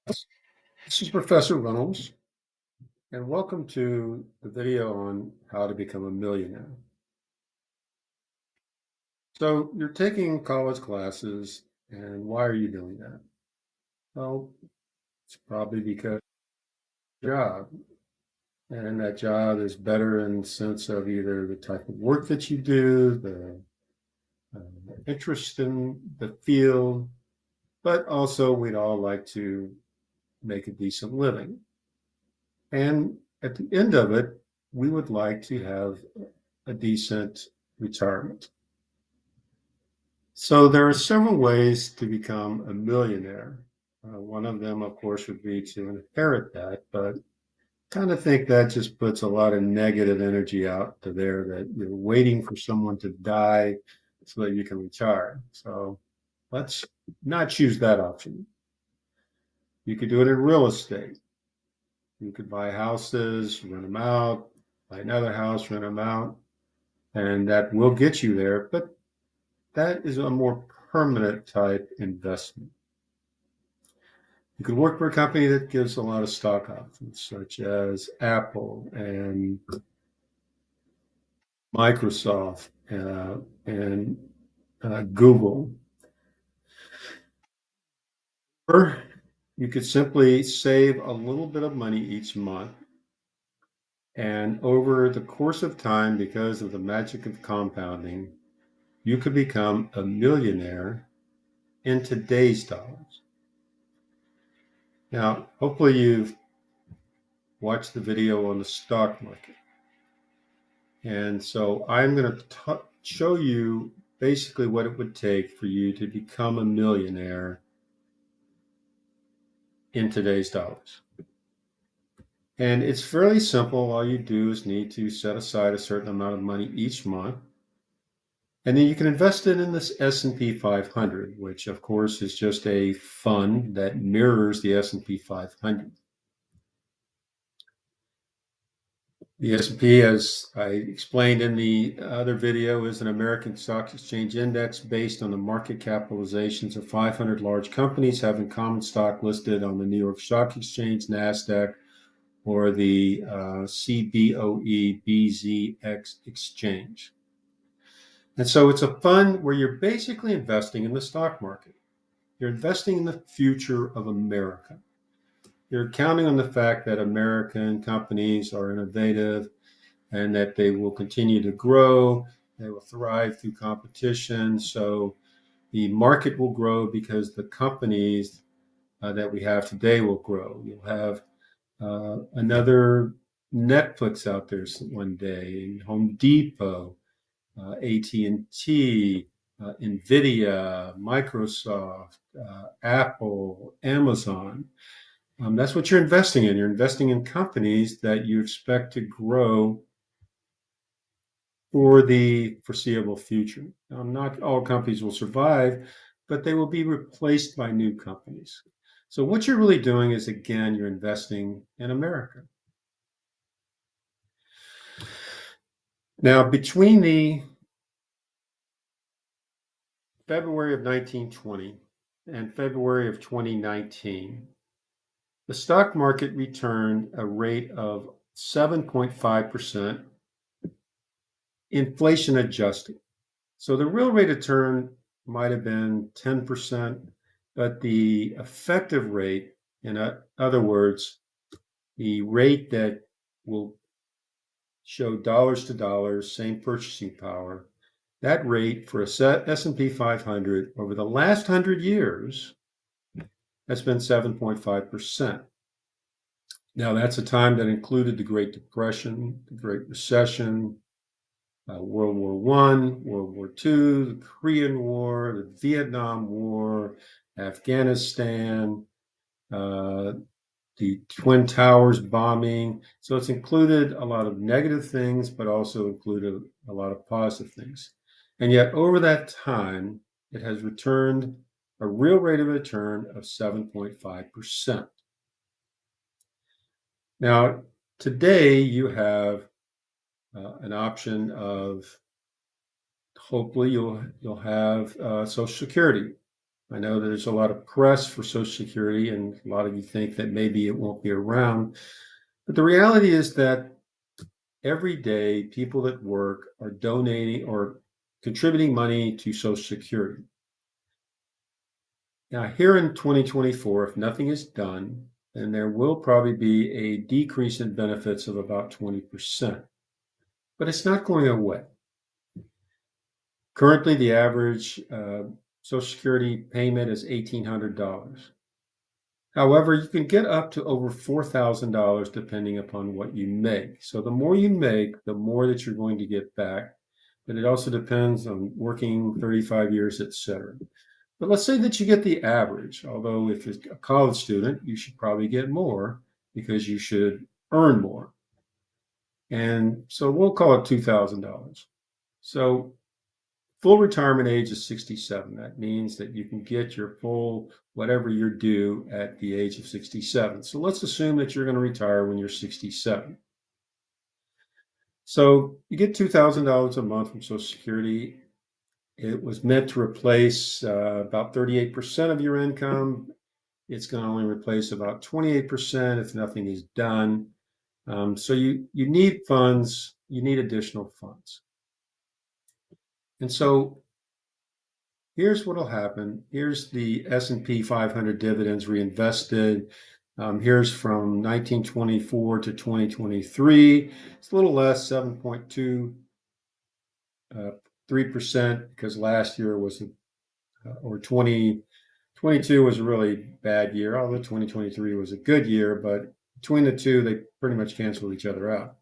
This is Professor Reynolds, and welcome to the video on how to become a millionaire. So, you're taking college classes, and why are you doing that? Well, it's probably because your job, and that job is better in the sense of either the type of work that you do, the interest in the field, but also we'd all like to make a decent living. And at the end of it, we would like to have a decent retirement. So there are several ways to become a millionaire. One of them, of course, would be to inherit that, but kind of think that just puts a lot of negative energy out to there that you're waiting for someone to die so that you can retire. So let's not choose that option. You could do it in real estate. You could buy houses, rent them out, buy another house, rent them out, and that will get you there. But that is a more permanent type investment. You could work for a company that gives a lot of stock options, such as Apple and Microsoft and Google. Or you could simply save a little bit of money each month. And over the course of time, because of the magic of compounding, you could become a millionaire in today's dollars. Now, hopefully, you've watched the video on the stock market. And so I'm going to show you basically what it would take for you to become a millionaire in today's dollars. And it's fairly simple. All you do is need to set aside a certain amount of money each month. And then you can invest it in this S&P 500, which of course is just a fund that mirrors the S&P 500. The S&P, as I explained in the other video, is an American stock exchange index based on the market capitalizations of 500 large companies having common stock listed on the New York Stock Exchange, NASDAQ, or the CBOE BZX exchange. And so it's a fund where you're basically investing in the stock market. You're investing in the future of America. You're counting on the fact that American companies are innovative and that they will continue to grow. They will thrive through competition. So the market will grow because the companies that we have today will grow. You'll have another Netflix out there one day, Home Depot, AT&T, NVIDIA, Microsoft, Apple, Amazon. That's what you're investing in. You're investing in companies that you expect to grow for the foreseeable future. Now, not all companies will survive, but they will be replaced by new companies. So what you're really doing is, again, you're investing in America. Now, between the February of 1920 and February of 2019, the stock market returned a rate of 7.5%, inflation adjusted. So the real rate of return might have been 10%, but the effective rate, in other words, the rate that will show dollars to dollars, same purchasing power, that rate for a S&P 500 over the last 100 years has been 7.5%. Now, that's a time that included the Great Depression, the Great Recession, World War I, World War II, the Korean War, the Vietnam War, Afghanistan, the Twin Towers bombing. So it's included a lot of negative things, but also included a lot of positive things. And yet, over that time, it has returned a real rate of return of 7.5%. Now, today you have an option of hopefully you'll have Social Security. I know that there's a lot of press for Social Security, and a lot of you think that maybe it won't be around. But the reality is that every day people that work are donating or contributing money to Social Security. Now, here in 2024, if nothing is done, then there will probably be a decrease in benefits of about 20%. But it's not going away. Currently, the average Social Security payment is $1,800. However, you can get up to over $4,000 depending upon what you make. So the more you make, the more that you're going to get back. But it also depends on working 35 years, etc. But let's say that you get the average, although if you're a college student, you should probably get more because you should earn more. And so we'll call it $2,000. So full retirement age is 67. That means that you can get your full whatever you're due at the age of 67. So let's assume that you're going to retire when you're 67. So you get $2,000 a month from Social Security. It was meant to replace about 38% of your income. It's going to only replace about 28% if nothing is done. So you need funds, you need additional funds. And so here's what will happen. Here's the S&P 500 dividends reinvested. Here's from 1924 to 2023. It's a little less, 7.23%, because last year was, or 2022 was a really bad year, although 2023 was a good year, but between the two, they pretty much cancel each other out.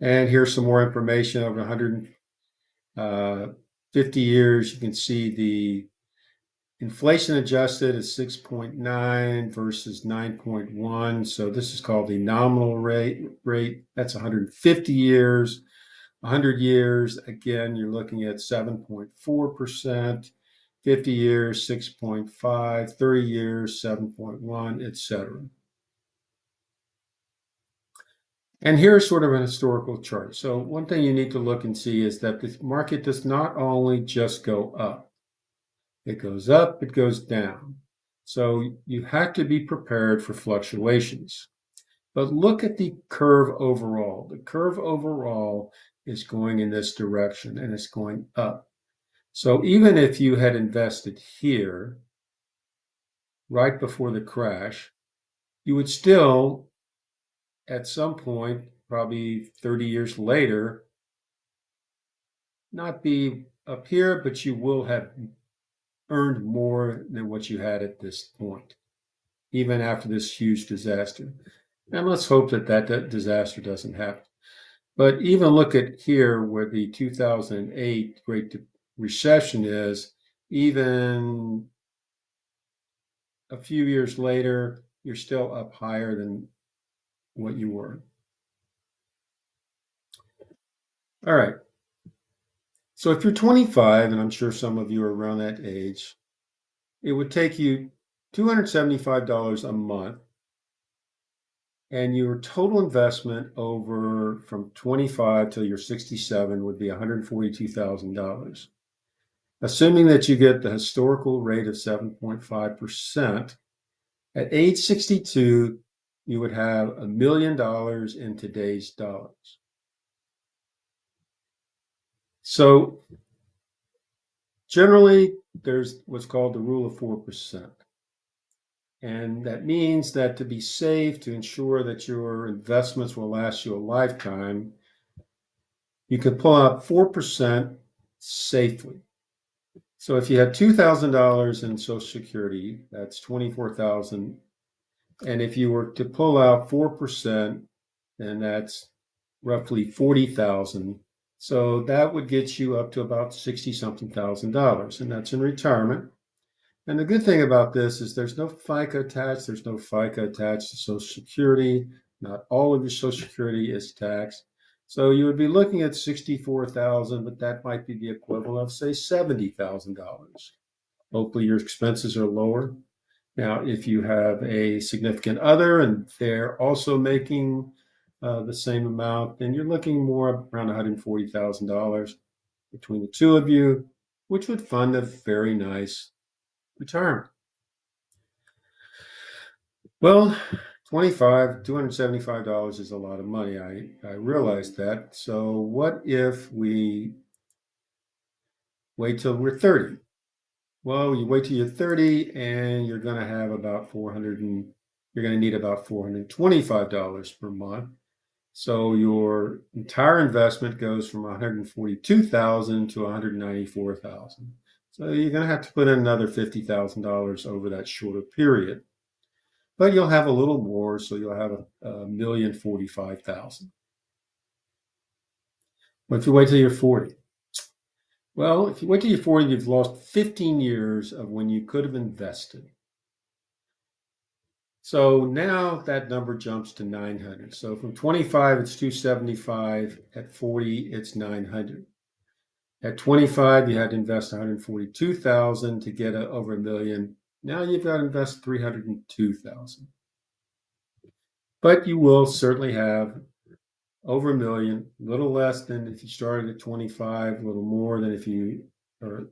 And here's some more information over 150 years. You can see the inflation adjusted is 6.9 versus 9.1. So this is called the nominal rate. That's 150 years. 100 years, again, you're looking at 7.4%. 50 years, 6.5. 30 years, 7.1, etc. And here's sort of an historical chart. So one thing you need to look and see is that the market does not only just go up. It goes up, it goes down. So you have to be prepared for fluctuations. But look at the curve overall. The curve overall is going in this direction and it's going up. So even if you had invested here right before the crash, you would still, at some point, probably 30 years later, not be up here, but you will have earned more than what you had at this point, even after this huge disaster. And let's hope that that disaster doesn't happen. But even look at here where the 2008 Great Recession is, even a few years later, you're still up higher than what you were. All right. So if you're 25, and I'm sure some of you are around that age, it would take you $275 a month, and your total investment over from 25 till you're 67 would be $142,000. Assuming that you get the historical rate of 7.5%, at age 62, you would have $1 million in today's dollars. So generally, there's what's called the rule of 4%. And that means that to be safe, to ensure that your investments will last you a lifetime, you can pull out 4% safely. So if you had $2,000 in Social Security, that's $24,000. And if you were to pull out 4%, then that's roughly $40,000. So that would get you up to about 60 something thousand dollars, and that's in retirement. And the good thing about this is there's no FICA attached. There's no FICA attached to Social Security. Not all of your Social Security is taxed. So you would be looking at 64,000, but that might be the equivalent of, say, $70,000. Hopefully your expenses are lower. Now, if you have a significant other and they're also making the same amount, then you're looking more around $140,000 between the two of you. which would fund a very nice retirement. Well, $275 is a lot of money. I realize that. So what if we wait till we're 30? Well, you wait till you're 30 and you're going to have about you're going to need about $425 per month. So your entire investment goes from 142,000 to 194,000. So you're going to have to put in another $50,000 over that shorter period. But you'll have a little more, so you'll have $1,045,000. But if you wait till you're 40, well, if you wait till you're 40, you've lost 15 years of when you could have invested. So now that number jumps to 900. So from 25, it's 275. At 40, it's 900. At 25, you had to invest 142,000 to get over $1 million. Now you've got to invest 302,000. But you will certainly have over $1 million, a little less than if you started at 25, a little more than if you, or a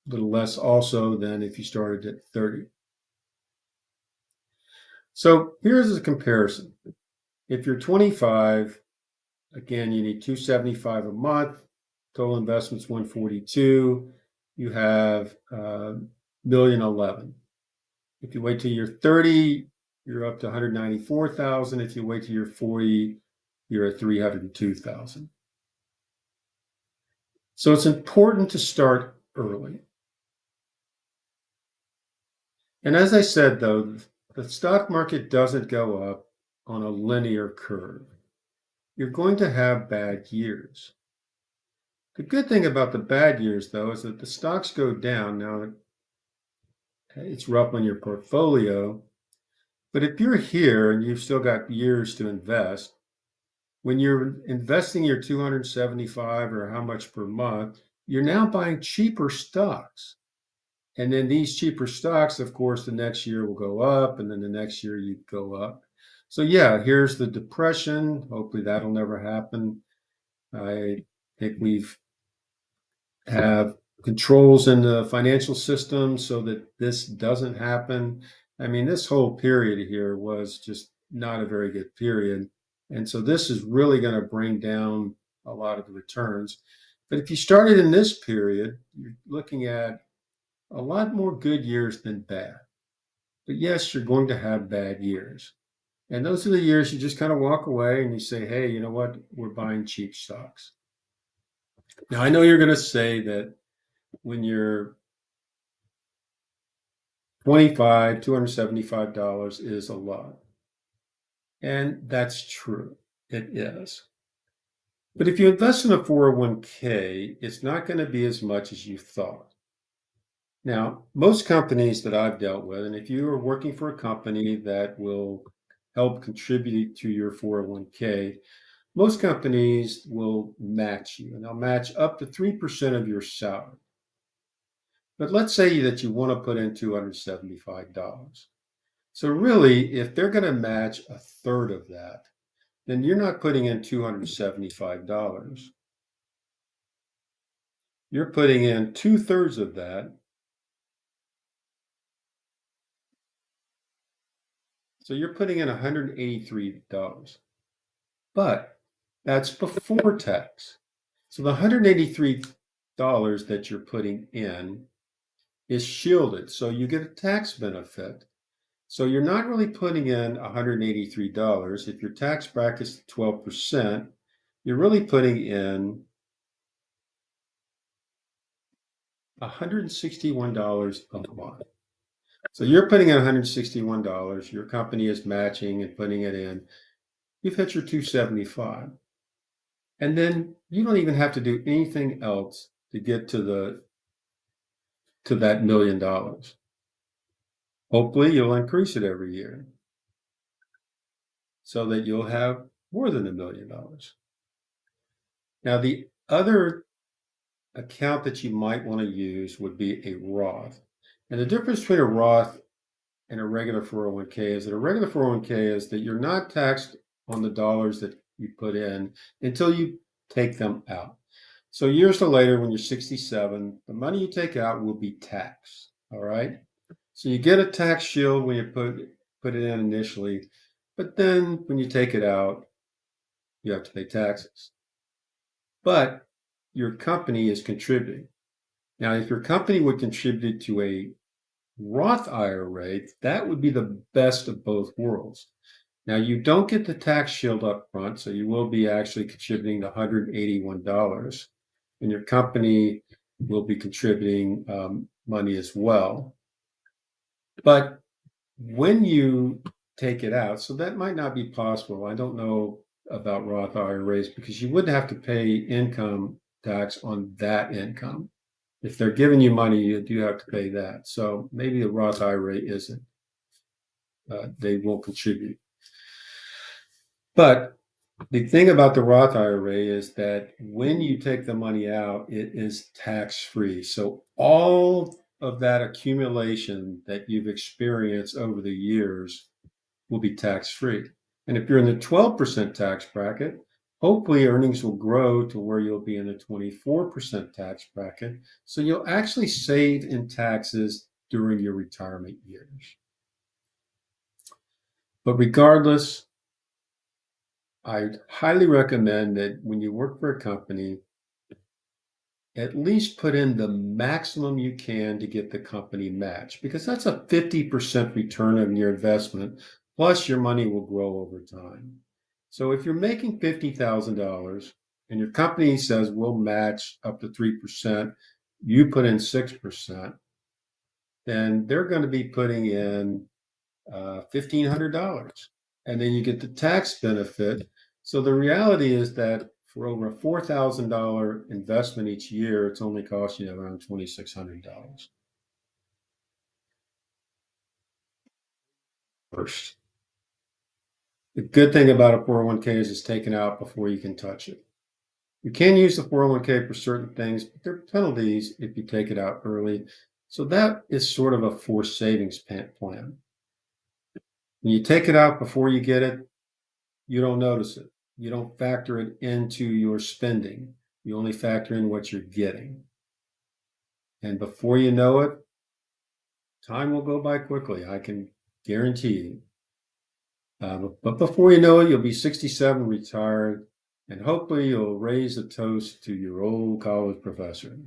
little less also than if you started at 30. So here's a comparison. If you're 25, again, you need 275 a month. Total investments 142. You have $1,011,000. If you wait till you're 30, you're up to 194,000. If you wait till you're 40, you're at 302,000. So it's important to start early. And as I said, though, the stock market doesn't go up on a linear curve. You're going to have bad years. The good thing about the bad years, though, is that the stocks go down. Now, it's rough on your portfolio, but if you're here and you've still got years to invest, when you're investing your 275 or how much per month, you're now buying cheaper stocks. And then these cheaper stocks, of course, the next year will go up, and then the next year you go up. So yeah, here's the depression. Hopefully that'll never happen. I think we've have controls in the financial system so that this doesn't happen. I mean, this whole period here was just not a very good period. And so this is really going to bring down a lot of the returns. But if you started in this period, you're looking at a lot more good years than bad. But yes, you're going to have bad years. And those are the years you just kind of walk away and you say, hey, you know what? We're buying cheap stocks. Now, I know you're going to say that when you're 25, $275 is a lot. And that's true. It is. But if you invest in a 401k, it's not going to be as much as you thought. Now, most companies that I've dealt with, and if you are working for a company that will help contribute to your 401k, most companies will match you, and they'll match up to 3% of your salary. But let's say that you want to put in $275. So really, if they're going to match a third of that, then you're not putting in $275. You're putting in 2/3 of that. So you're putting in $183. But that's before tax. So the $183 that you're putting in is shielded. So you get a tax benefit. So you're not really putting in $183. If your tax bracket's 12%, you're really putting in $161 a month. So you're putting in $161. Your company is matching and putting it in. You've hit your 275. And then you don't even have to do anything else to get to that $1 million. Hopefully you'll increase it every year so that you'll have more than $1 million. Now, the other account that you might want to use would be a Roth. And the difference between a Roth and a regular 401k is that a regular 401k is that you're not taxed on the dollars that you put in until you take them out. So years later, when you're 67, the money you take out will be taxed. All right. So you get a tax shield when you put it in initially, but then when you take it out, you have to pay taxes. But your company is contributing. Now, if your company would contribute to a Roth IRA, that would be the best of both worlds. Now, you don't get the tax shield up front, so you will be actually contributing the $181, and your company will be contributing money as well. But when you take it out, so that might not be possible. I don't know about Roth IRAs because you wouldn't have to pay income tax on that income. If they're giving you money, you do have to pay that. So maybe the Roth IRA isn't. They won't contribute. But the thing about the Roth IRA is that when you take the money out, it is tax free. So all of that accumulation that you've experienced over the years will be tax free. And if you're in the 12% tax bracket, hopefully earnings will grow to where you'll be in the 24% tax bracket. So you'll actually save in taxes during your retirement years. But regardless, I highly recommend that when you work for a company, at least put in the maximum you can to get the company match because that's a 50% return on your investment, plus your money will grow over time. So if you're making $50,000 and your company says we'll match up to 3%, you put in 6%, then they're going to be putting in $1,500. And then you get the tax benefit. So the reality is that for over a $4,000 investment each year, it's only costing you around $2,600. First, the good thing about a 401k is it's taken out before you can touch it. You can use the 401k for certain things, but there are penalties if you take it out early. So that is sort of a forced savings plan. When you take it out before you get it, you don't notice it. You don't factor it into your spending. You only factor in what you're getting. And before you know it, time will go by quickly. I can guarantee you. But before you know it, you'll be 67, retired, and hopefully you'll raise a toast to your old college professor.